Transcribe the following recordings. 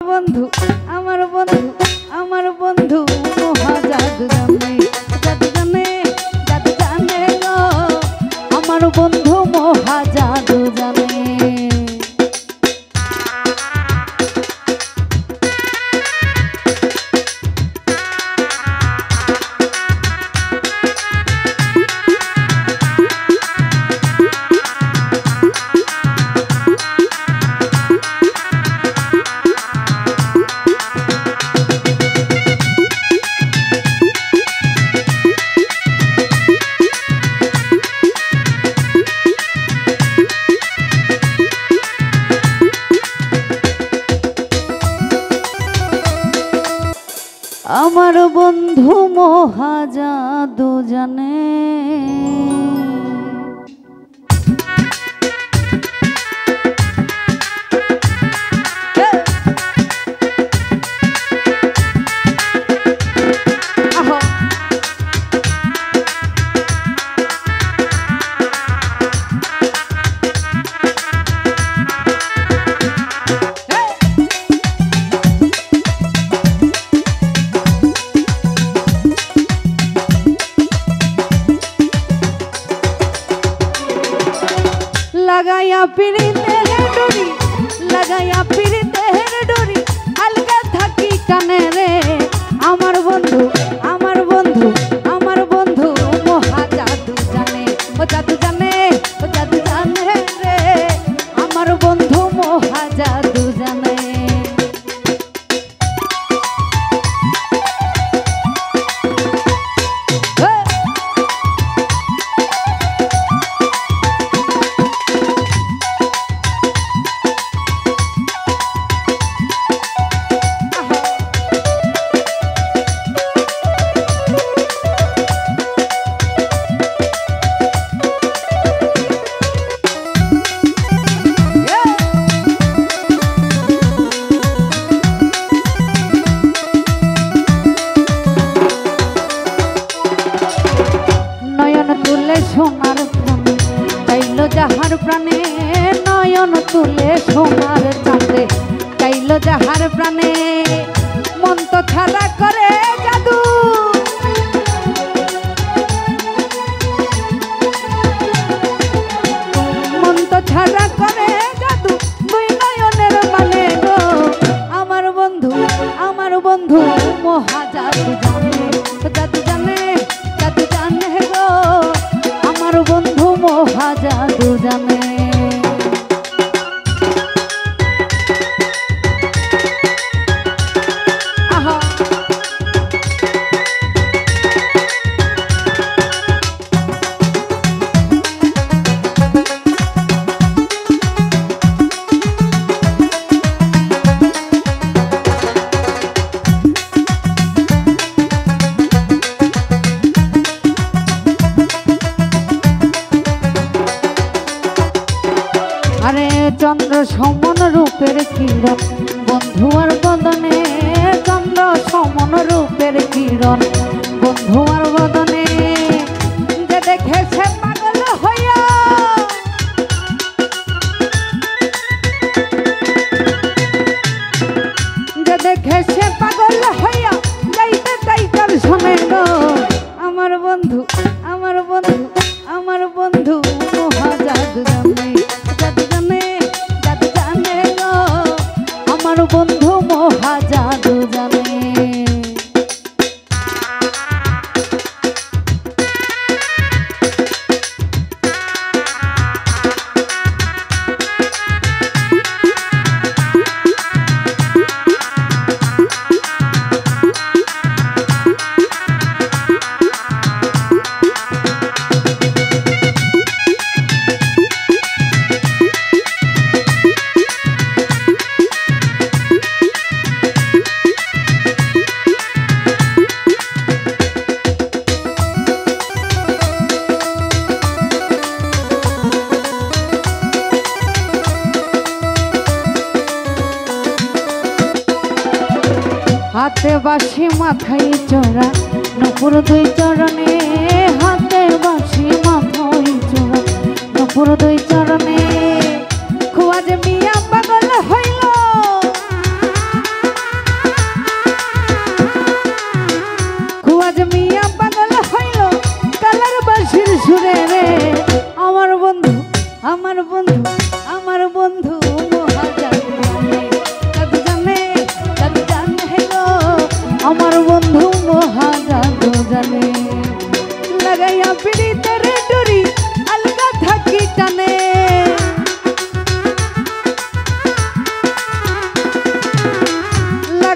বন্ধু আমার বন্ধু আমার বন্ধু মহা জাদু জানে জাদু জানে জাদু জানে গো আমার বন্ধু মহা জাদু জানে। আমার বন্ধু মহা জাদু জানে लगाया पीड़ितेर डोरी लगाया पीड़ितेर डोरी अलगा थाकी काने रे आमार बंधु आमार बंधु आमार बंधु महा जादू जाने ओ जादू जाने ओ जादू जाने रे आमार बंधु महा जादू जाने। সোনার প্রাণে চাইল যাহার প্রাণে নয়ন তুলে সোনার চাঁদে চাইল যাহার প্রাণে মন তো ছাড়া করে জাদু মন তো ছাড়া করে জাদু দুই নয়নের মানে গো আমার বন্ধু মহা জাদু জানে জাদু জানে জাদু জানে গো আমার বন্ধু মহা জাদু জানে। আরে চন্দ্র সমন রূপের কিরণ বন্ধু আর বদনে চন্দ্র সমন রূপের কিরণ বন্ধু আর বদনে যে দেখেছে পাগল হইয়া যে দেখেছে পাগল হইয়া যাইতে তাই তার শোনে গো আমার বন্ধু আমার বন্ধু আমার বন্ধু মহা জাদু জানে আমার বন্ধু মহা জাদু জানে। হাতে বাঁশি মাথায় চড়া নপুর দুই চরণে হাতে বাঁশি মাথায় চড়া নপুর দুই চরণে খুয়া যে মিয়া পাগল হইল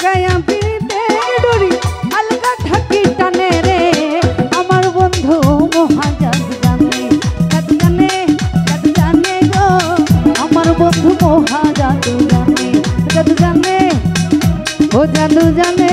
লাগাইয়া পিরিতের ডুরি আলগা থাকি টানে রে আমার বন্ধু মহাজাত জানে গো আমার বন্ধু মহাজাত জানে ও জাদু জানে